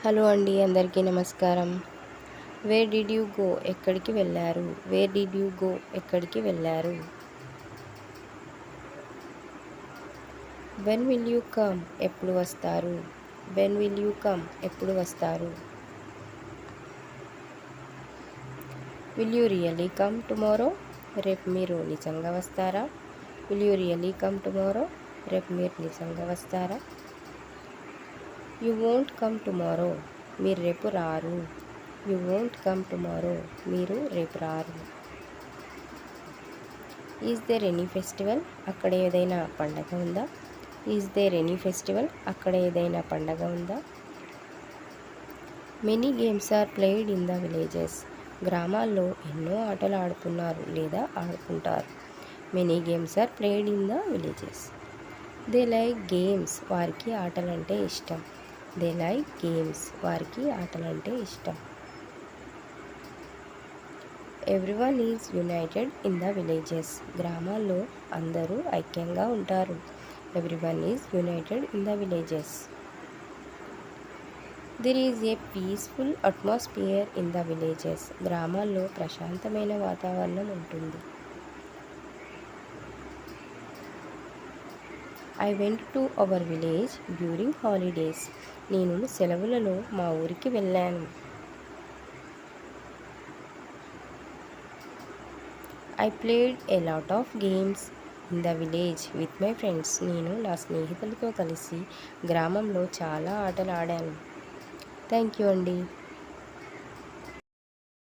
Hello అండి, అందరికీ నమస్కారం. Where did you go? ఎక్కడికి వెళ్ళారు? Where did you go? ఎక్కడికి వెళ్ళారు? When will you come? ఎప్పుడు వస్తారు? When will you come? ఎప్పుడు వస్తారు? Will you really come tomorrow? రేపు మీరు నిజంగా వస్తారా? Will you really come tomorrow? రేపు మీరు నిజంగా వస్తారా? You won't come tomorrow? మీరు రేపు రారు. You won't come tomorrow? మీరు రేపు రారు. Is there any festival? అక్కడ ఏదైనా పండగ ఉందా? Is there any festival? అక్కడ ఏదైనా పండగ ఉందా? Many games are played in the villages. గ్రామాల్లో ఎన్నో ఆటలు ఆడుతున్నారు లేదా ఆడుకుంటారు. Many games are played in the villages. They like games. వారికి ఆటలంటే ఇష్టం. They like games. వారికి ఆటలంటే ఇష్టం. Everyone is united in the villages. గ్రామాల్లో అందరూ ఐక్యంగా ఉంటారు. Everyone is united in the villages. There is a peaceful atmosphere in the villages. గ్రామాల్లో ప్రశాంతమైన వాతావరణం ఉంటుంది. I went to hour village during holidays. నేను సెలవులలో మా ఊరికి వెళ్ళాను. I played a lot of games in the village with my friends. నేను నా స్నేహితులతో కలిసి గ్రామంలో చాలా ఆటలు ఆడాను. థ్యాంక్ యూ అండి.